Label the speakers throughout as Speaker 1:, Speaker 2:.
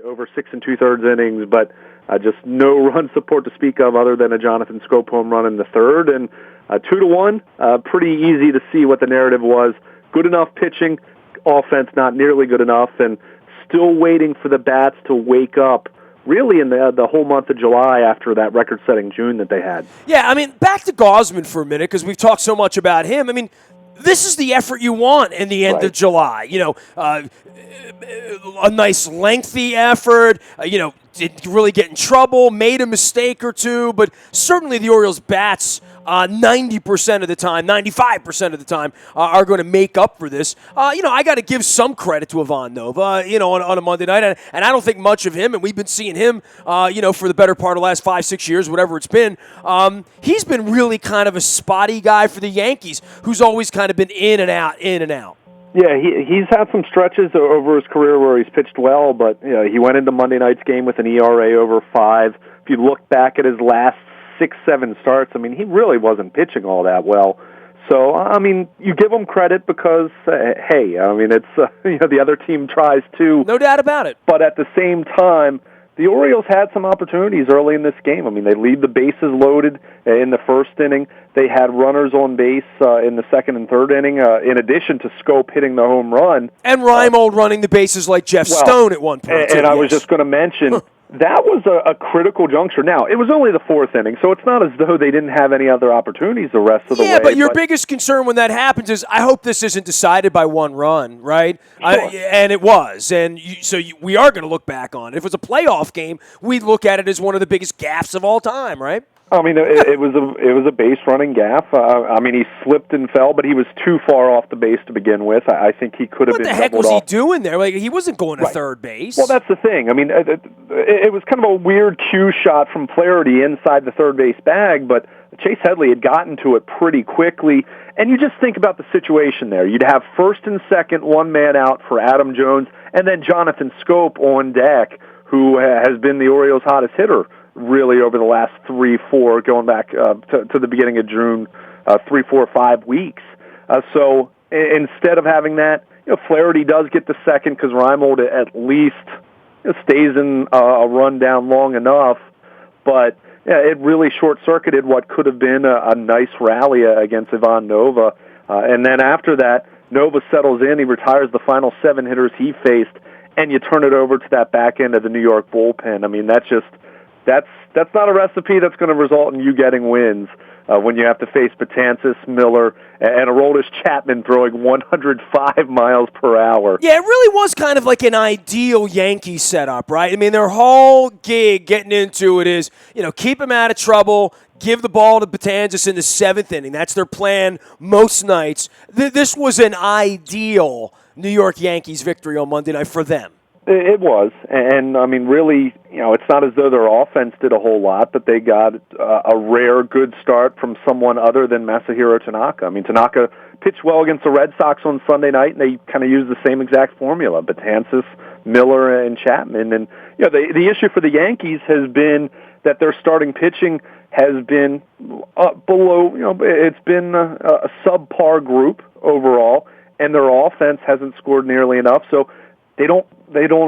Speaker 1: over 6 2/3 innings, but just no run support to speak of other than a Jonathan Schoop home run in the third. And 2-1, pretty easy to see what the narrative was. Good enough pitching, offense not nearly good enough, and still waiting for the bats to wake up really in the whole month of July after that record-setting June that they had.
Speaker 2: Yeah, I mean, back to Gausman for a minute because we've talked so much about him. I mean, this is the effort you want in the end of July. You know, a nice lengthy effort, didn't really get in trouble, made a mistake or two, but certainly the Orioles' bats 90% of the time, 95% of the time are going to make up for this. I got to give some credit to Ivan Nova, on a Monday night, and I don't think much of him, and we've been seeing him, for the better part of the last 5-6 years, whatever it's been. He's been really kind of a spotty guy for the Yankees, who's always kind of been in and out, in and out.
Speaker 1: Yeah, he's had some stretches over his career where he's pitched well, but he went into Monday night's game with an ERA over 5. If you look back at his last 6-7 starts, I mean, he really wasn't pitching all that well. So, I mean, you give him credit because, hey, I mean, it's the other team tries too.
Speaker 2: No doubt about it.
Speaker 1: But at the same time, the Orioles had some opportunities early in this game. I mean, they leave the bases loaded in the first inning. They had runners on base in the second and third inning, in addition to Schoop hitting the home run.
Speaker 2: And Reimold running the bases like Jeff Stone at one point.
Speaker 1: And I was just going to mention, that was a critical juncture. Now, it was only the fourth inning, so it's not as though they didn't have any other opportunities the rest of the way.
Speaker 2: Yeah, but your biggest concern when that happens is, I hope this isn't decided by one run, right?
Speaker 1: Sure.
Speaker 2: And it was. And we are going to look back on it. If it was a playoff game, we'd look at it as one of the biggest gaffes of all time, right?
Speaker 1: I mean, it was a base running gaff. I mean, he slipped and fell, but he was too far off the base to begin with. I think he could have been doubled off.
Speaker 2: What the heck was he doing there? Like, he wasn't going to third base.
Speaker 1: Well, that's the thing. I mean, it was kind of a weird cue shot from Flaherty inside the third base bag, but Chase Headley had gotten to it pretty quickly. And you just think about the situation there. You'd have first and second, one man out for Adam Jones, and then Jonathan Schoop on deck, who has been the Orioles' hottest hitter really over the last 3-4, going back to the beginning of June, 3, 4, 5 weeks. So instead of having that, Flaherty does get the second because Reimold at least stays in a run down long enough. But it really short-circuited what could have been a nice rally against Ivan Nova. And then after that, Nova settles in. He retires the final 7 hitters he faced, and you turn it over to that back end of the New York bullpen. I mean, that's not a recipe that's going to result in you getting wins when you have to face Betances, Miller, and Aroldis Chapman throwing 105 miles per hour.
Speaker 2: Yeah, it really was kind of like an ideal Yankee setup, right? I mean, their whole gig getting into it is, keep him out of trouble, give the ball to Betances in the 7th inning. That's their plan most nights. This was an ideal New York Yankees victory on Monday night for them.
Speaker 1: It was, and I mean, really, it's not as though their offense did a whole lot, but they got a rare good start from someone other than Masahiro Tanaka. I mean, Tanaka pitched well against the Red Sox on Sunday night, and they kind of used the same exact formula: Betances, Miller, and Chapman. And the issue for the Yankees has been that their starting pitching has been below. It's been a subpar group overall, and their offense hasn't scored nearly enough. So they don't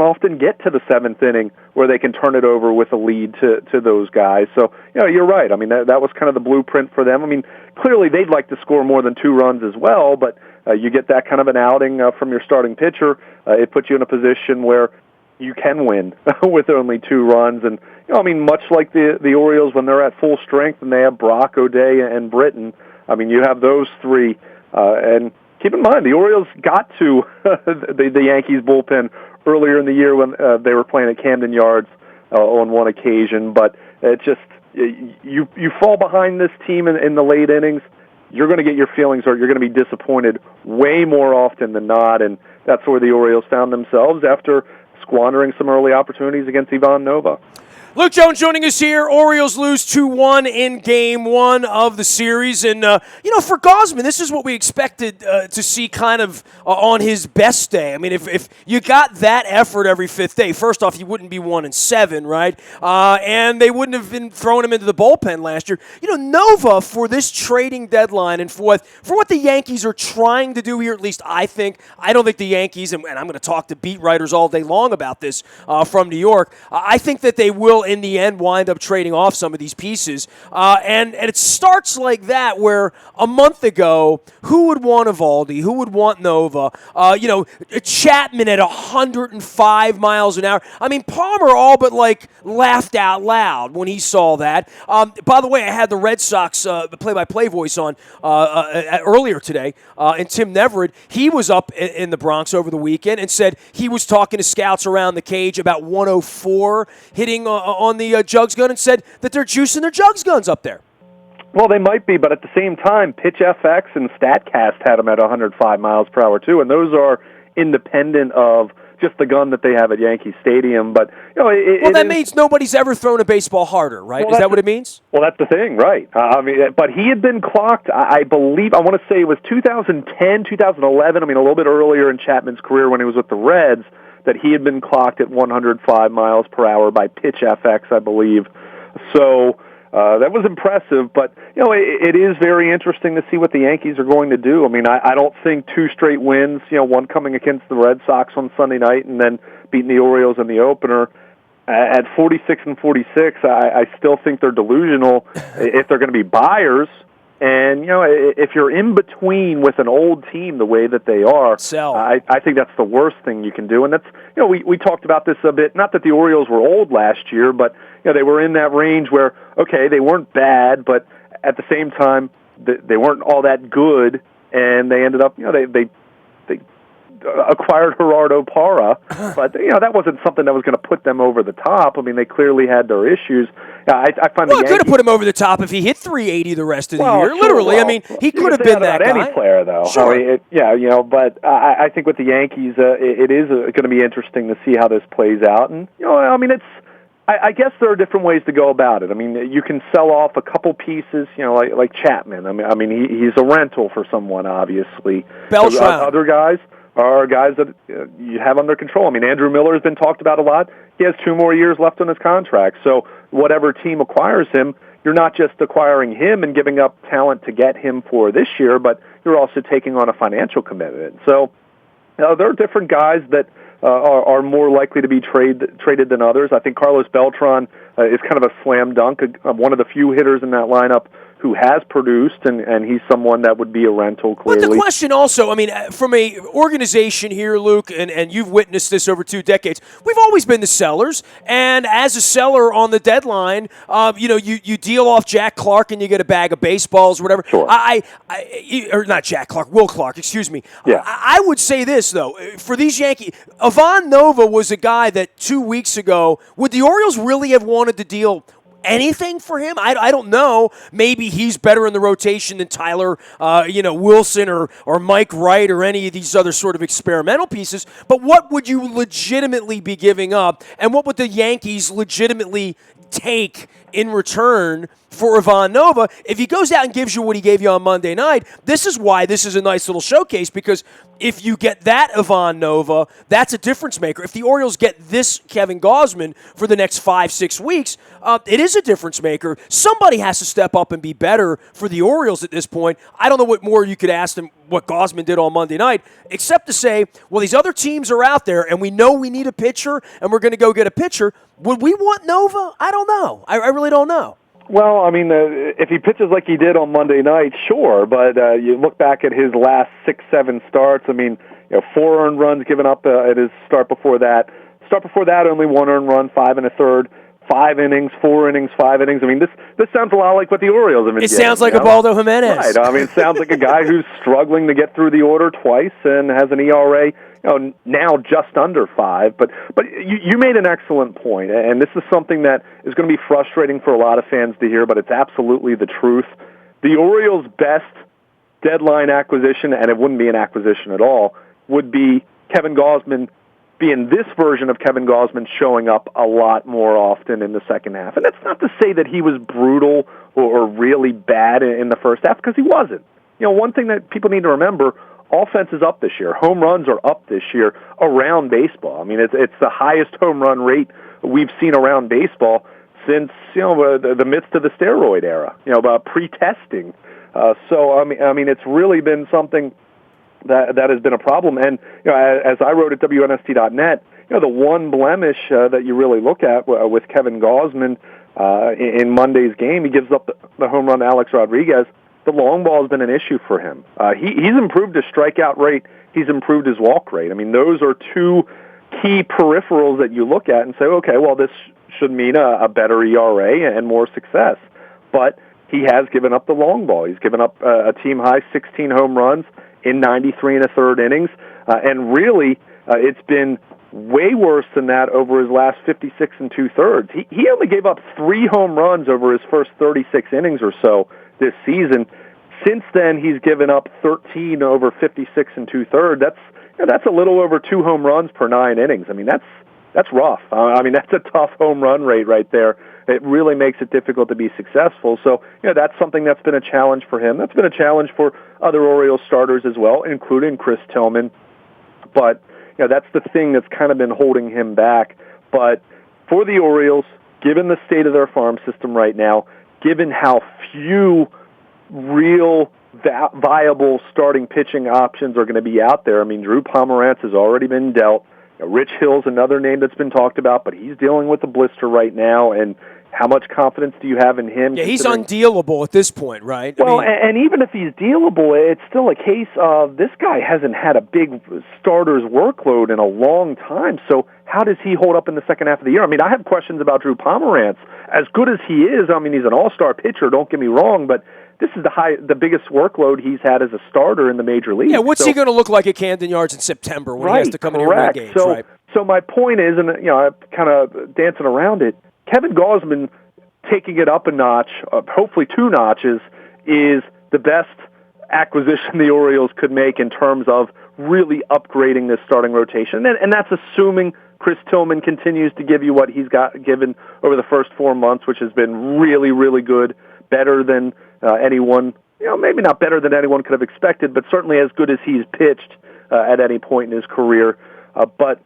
Speaker 1: often get to the 7th inning where they can turn it over with a lead to those guys. So, you're right. I mean, that was kind of the blueprint for them. I mean, clearly they'd like to score more than 2 runs as well, but you get that kind of an outing from your starting pitcher. It puts you in a position where you can win with only 2 runs. And, I mean, much like the Orioles when they're at full strength and they have Brock, O'Day, and Britton, I mean, you have those 3. And keep in mind, the Orioles got to the Yankees bullpen earlier in the year when they were playing at Camden Yards on one occasion, but it just you fall behind this team in the late innings, you're going to get your feelings hurt. You're going to be disappointed way more often than not, and that's where the Orioles found themselves after squandering some early opportunities against Ivan Nova.
Speaker 2: Luke Jones joining us here. Orioles lose 2-1 in Game 1 of the series. And, for Gausman, this is what we expected to see kind of on his best day. I mean, if you got that effort every fifth day, first off, you wouldn't be 1-7, right? And they wouldn't have been throwing him into the bullpen last year. Nova, for this trading deadline and for what the Yankees are trying to do here, at least I don't think the Yankees, and I'm going to talk to beat writers all day long about this from New York, I think that they will in the end wind up trading off some of these pieces. And it starts like that where a month ago, who would want Evaldi? Who would want Nova? Chapman at 105 miles an hour. I mean, Palmer all but laughed out loud when he saw that. By the way, I had the Red Sox play-by-play voice on earlier today, and Tim Neverett, he was up in the Bronx over the weekend and said he was talking to scouts around the cage about 104 hitting on the jugs gun and said that they're juicing their jugs guns up there.
Speaker 1: Well, they might be, but at the same time, PitchFX and StatCast had them at 105 miles per hour, too, and those are independent of just the gun that they have at Yankee Stadium. But
Speaker 2: that means nobody's ever thrown a baseball harder, right? Is that what it means? Well,
Speaker 1: that's the thing, right? But he had been clocked, I believe, I want to say it was 2010, 2011, a little bit earlier in Chapman's career when he was with the Reds, that he had been clocked at 105 miles per hour by PitchFX, I believe. So that was impressive, but it is very interesting to see what the Yankees are going to do. I don't think two straight wins, one coming against the Red Sox on Sunday night and then beating the Orioles in the opener. At 46-46, I still think they're delusional if they're going to be buyers. And, if you're in between with an old team the way that they are,
Speaker 2: sell.
Speaker 1: I think that's the worst thing you can do. And that's, we talked about this a bit. Not that the Orioles were old last year, but, they were in that range where, okay, they weren't bad, but at the same time, they weren't all that good. And they ended up, they acquired Gerardo Parra, but that wasn't something that was going to put them over the top. They clearly had their issues. I find
Speaker 2: it could have put him over the top if he hit 380 the rest of the year.
Speaker 1: Sure,
Speaker 2: literally, he could have been that guy.
Speaker 1: Any player, though.
Speaker 2: Sure.
Speaker 1: But I think with the Yankees, it is going to be interesting to see how this plays out. And it's. I guess there are different ways to go about it. You can sell off a couple pieces, like Chapman. He's a rental for someone, obviously.
Speaker 2: Beltran.
Speaker 1: Other guys are guys that you have under control. Andrew Miller has been talked about a lot. He has 2 more years left on his contract. So whatever team acquires him, you're not just acquiring him and giving up talent to get him for this year, but you're also taking on a financial commitment. So there are different guys that are more likely to be traded than others. I think Carlos Beltran is kind of a slam dunk, one of the few hitters in that lineup who has produced, and he's someone that would be a rental, clearly.
Speaker 2: But the question also, from a organization here, Luke, and you've witnessed this over 2 decades, we've always been the sellers, and as a seller on the deadline, you deal off Jack Clark and you get a bag of baseballs or whatever.
Speaker 1: Sure.
Speaker 2: Or not Jack Clark, Will Clark, excuse me.
Speaker 1: Yeah.
Speaker 2: I would say this, though, for these Yankees, Ivan Nova was a guy that 2 weeks ago, would the Orioles really have wanted to deal anything for him? I don't know. Maybe he's better in the rotation than Tyler, Wilson or Mike Wright or any of these other sort of experimental pieces. But what would you legitimately be giving up, and what would the Yankees legitimately take in return for Ivan Nova? If he goes out and gives you what he gave you on Monday night, this is why this is a nice little showcase, because if you get that Ivan Nova, that's a difference maker. If the Orioles get this Kevin Gausman for the next 5-6 weeks, it is a difference maker. Somebody has to step up and be better for the Orioles at this point. I don't know what more you could ask them what Gausman did on Monday night, except to say, well, these other teams are out there, and we know we need a pitcher, and we're going to go get a pitcher. Would we want Nova? I don't know. I really don't know.
Speaker 1: Well, if he pitches like he did on Monday night, sure. But you look back at his last 6-7 starts. 4 earned runs given up at his start before that. Only 1 earned run, 5 1/3. 5 innings, 4 innings, 5 innings. This sounds a lot like what the Orioles have been getting.
Speaker 2: It sounds like Ubaldo Jimenez.
Speaker 1: Right. It sounds like a guy who's struggling to get through the order twice and has an ERA, now just under 5. But you made an excellent point, and this is something that is going to be frustrating for a lot of fans to hear, but it's absolutely the truth. The Orioles' best deadline acquisition, and it wouldn't be an acquisition at all, would be Kevin Gausman being this version of Kevin Gausman showing up a lot more often in the second half. And that's not to say that he was brutal or really bad in the first half, because he wasn't. One thing that people need to remember, offense is up this year. Home runs are up this year around baseball. I mean, it's the highest home run rate we've seen around baseball since the midst of the steroid era. About pre-testing. So I mean, it's really been something that has been a problem. And as I wrote at WNST.net, the one blemish that you really look at with Kevin Gausman in Monday's game, he gives up the home run to Alex Rodriguez. The long ball has been an issue for him. He's improved his strikeout rate. He's improved his walk rate. I mean, those are two key peripherals that you look at and say, okay, well, this should mean a better ERA and more success. But he has given up the long ball. He's given up a team-high 16 home runs in 93 and a third innings. And really, it's been way worse than that over his last 56 and two-thirds. He only gave up 3 home runs over his first 36 innings or so this season. Since then, he's given up 13 over 56 and two-thirds. That's a little over 2 home runs per 9 innings. I mean, that's rough. I mean, that's a tough home run rate right there. It really makes it difficult to be successful. So, that's something that's been a challenge for him. That's been a challenge for other Orioles starters as well, including Chris Tillman. But, that's the thing that's kind of been holding him back. But for the Orioles, given the state of their farm system right now, given how few real viable starting pitching options are going to be out there, I mean, Drew Pomerantz has already been dealt. Rich Hill's another name that's been talked about, but he's dealing with a blister right now, and how much confidence do you have in him?
Speaker 2: Yeah, he's undealable at this point, right?
Speaker 1: Well, and even if he's dealable, it's still a case of this guy hasn't had a big starter's workload in a long time, so how does he hold up in the second half of the year? I mean, I have questions about Drew Pomerantz. As good as he is, I mean, he's an all-star pitcher, don't get me wrong, but this is the biggest workload he's had as a starter in the major league.
Speaker 2: Yeah, what's he going to look like at Camden Yards in September when he has to come in here and win games, right?
Speaker 1: So my point is, and I'm kind of dancing around it, Kevin Gausman taking it up a notch, hopefully 2 notches, is the best acquisition the Orioles could make in terms of really upgrading this starting rotation. And that's assuming Chris Tillman continues to give you what he's given over the first 4 months, which has been really, really good, better than anyone, maybe not better than anyone could have expected, but certainly as good as he's pitched at any point in his career. But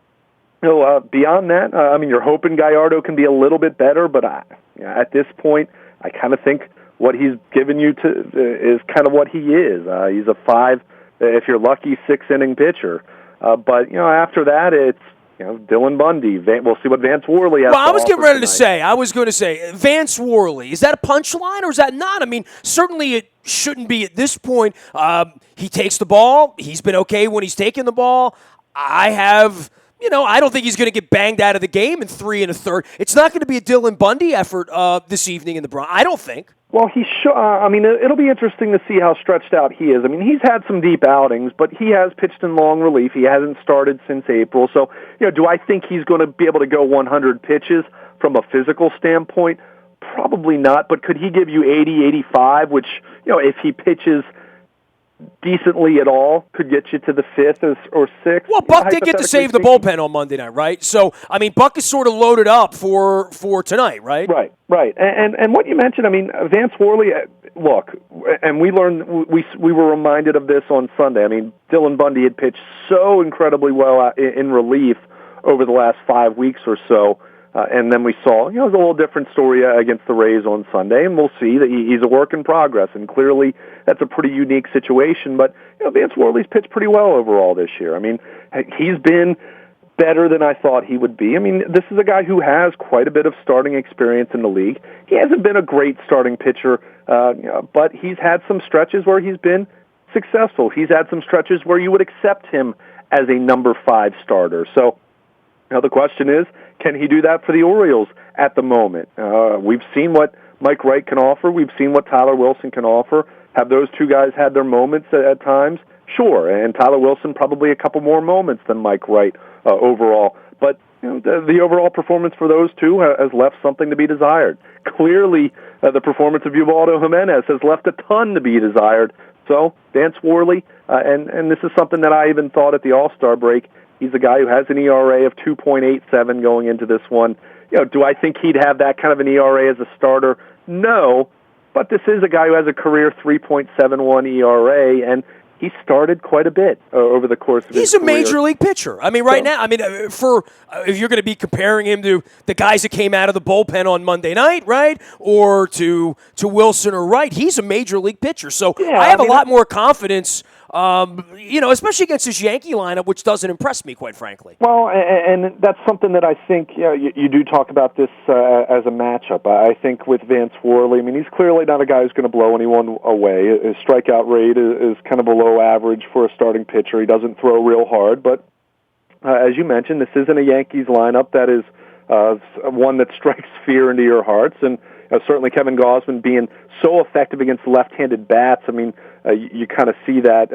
Speaker 1: beyond that, I mean, you're hoping Gallardo can be a little bit better, but at this point, I kind of think what he's given you is kind of what he is. He's a 5, if you're lucky, 6-inning pitcher. But after that, it's Dylan Bundy. We'll see what Vance Worley has.
Speaker 2: Well, I was getting ready to say. I was going to say Vance Worley. Is that a punchline or is that not? I mean, certainly it shouldn't be at this point. He takes the ball. He's been okay when he's taken the ball. I don't think he's going to get banged out of the game in 3 1/3. It's not going to be a Dylan Bundy effort this evening in the Bronx. I don't think.
Speaker 1: Well, I mean, it'll be interesting to see how stretched out he is. I mean, he's had some deep outings, but he has pitched in long relief. He hasn't started since April. So, do I think he's going to be able to go 100 pitches from a physical standpoint? Probably not, but could he give you 80, 85, which, if he pitches decently at all, could get you to the 5th or 6th.
Speaker 2: Well, Buck did get to save the bullpen on Monday night, right? So, I mean, Buck is sort of loaded up for tonight, right?
Speaker 1: Right. And what you mentioned, I mean, Vance Worley, look, and we were reminded of this on Sunday. I mean, Dylan Bundy had pitched so incredibly well in relief over the last 5 weeks or so. And then we saw, it was a little different story against the Rays on Sunday, and we'll see that he's a work in progress, and clearly that's a pretty unique situation. But, Vance Worley's pitched pretty well overall this year. I mean, he's been better than I thought he would be. I mean, this is a guy who has quite a bit of starting experience in the league. He hasn't been a great starting pitcher, but he's had some stretches where he's been successful. He's had some stretches where you would accept him as a number 5 starter. So, the question is, can he do that for the Orioles at the moment? We've seen what Mike Wright can offer. We've seen what Tyler Wilson can offer. Have those two guys had their moments at times? Sure, and Tyler Wilson probably a couple more moments than Mike Wright overall. But the overall performance for those two has left something to be desired. Clearly, the performance of Ubaldo Jimenez has left a ton to be desired. So, Vance Worley, and this is something that I even thought at the All-Star break, He's a guy who has an ERA of 2.87 going into this one. Do I think he'd have that kind of an ERA as a starter? No, but this is a guy who has a career 3.71 ERA, and he started quite a bit over the course of his career.
Speaker 2: He's a major league pitcher. I mean, right now, if you're going to be comparing him to the guys that came out of the bullpen on Monday night, right, or to Wilson or Wright, he's a major league pitcher. So I have a lot more confidence, especially against this Yankee lineup, which doesn't impress me, quite frankly.
Speaker 1: Well, and that's something that I think you do talk about this as a matchup. I think with Vance Worley, I mean, he's clearly not a guy who's going to blow anyone away. His strikeout rate is kind of below average for a starting pitcher. He doesn't throw real hard, but as you mentioned, this isn't a Yankees lineup that is one that strikes fear into your hearts, and certainly Kevin Gausman being so effective against left-handed bats. I mean, you kind of see that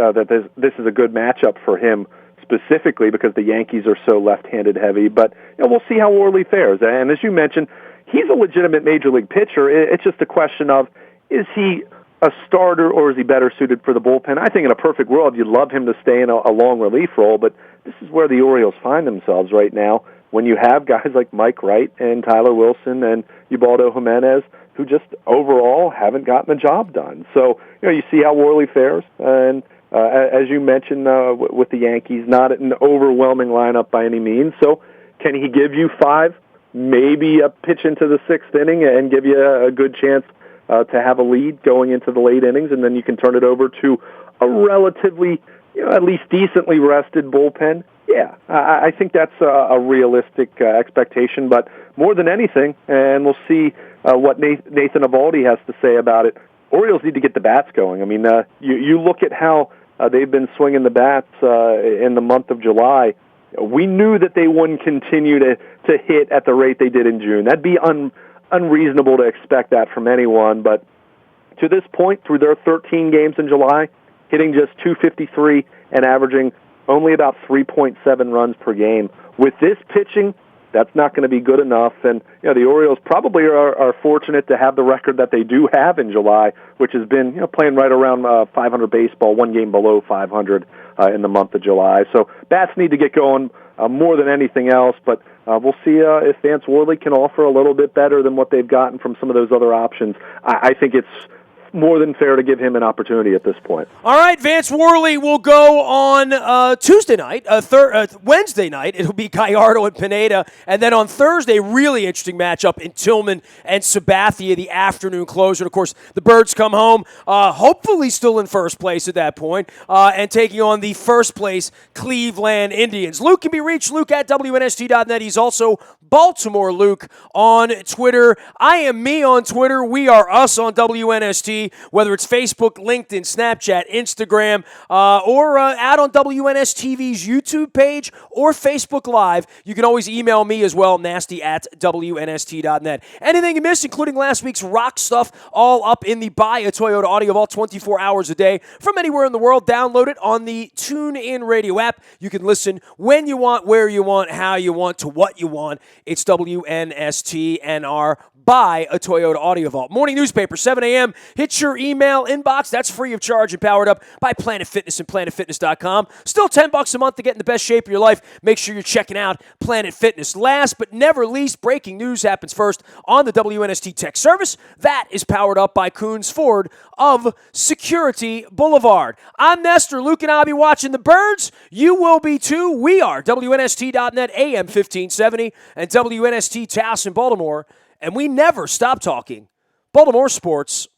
Speaker 1: this is a good matchup for him specifically because the Yankees are so left-handed heavy. But we'll see how Worley fares. And as you mentioned, he's a legitimate major league pitcher. It's just a question of, is he a starter or is he better suited for the bullpen? I think in a perfect world, you'd love him to stay in a long relief role, but this is where the Orioles find themselves right now when you have guys like Mike Wright and Tyler Wilson and Ubaldo Jimenez who just overall haven't gotten the job done. So, you see how Worley fares. And as you mentioned with the Yankees, not an overwhelming lineup by any means. So can he give you 5, maybe a pitch into the 6th inning and give you a good chance to have a lead going into the late innings, and then you can turn it over to a relatively, at least decently rested bullpen? Yeah, I think that's a realistic expectation, but more than anything, and we'll see what Nathan Eovaldi has to say about it, Orioles need to get the bats going. I mean, you look at how they've been swinging the bats in the month of July. We knew that they wouldn't continue to hit at the rate they did in June. That'd be unreasonable to expect that from anyone, but to this point, through their 13 games in July, hitting just .253 and averaging only about 3.7 runs per game. With this pitching, that's not going to be good enough, and the Orioles probably are fortunate to have the record that they do have in July, which has been playing right around 500 baseball, one game below 500 in the month of July. So bats need to get going more than anything else, but we'll see if Vance Worley can offer a little bit better than what they've gotten from some of those other options. I think it's more than fair to give him an opportunity at this point.
Speaker 2: All right, Vance Worley will go on Tuesday night, Wednesday night. It'll be Gallardo and Pineda. And then on Thursday, really interesting matchup in Tillman and Sabathia, the afternoon closer. And, of course, the Birds come home, hopefully still in first place at that point, and taking on the first place Cleveland Indians. Luke can be reached, Luke at WNST.net. He's also Baltimore Luke on Twitter. I am me on Twitter. We are us on WNST. Whether it's Facebook, LinkedIn, Snapchat, Instagram, or out on WNSTV's YouTube page or Facebook Live. You can always email me as well, nasty@WNST.net. Anything you missed, including last week's rock stuff, all up in the Buy a Toyota Audio Vault 24 hours a day from anywhere in the world. Download it on the TuneIn Radio app. You can listen when you want, where you want, how you want, to what you want. It's WNST and our Buy a Toyota Audio Vault. Morning newspaper, 7 a.m. Hit your email inbox. That's free of charge and powered up by Planet Fitness and PlanetFitness.com. Still $10 a month to get in the best shape of your life. Make sure you're checking out Planet Fitness. Last but never least, breaking news happens first on the WNST Tech Service. That is powered up by Coons Ford of Security Boulevard. I'm Nestor. Luke and I'll be watching the Birds. You will be too. We are WNST.net, AM 1570, and WNST Taos in Baltimore. And we never stop talking Baltimore sports.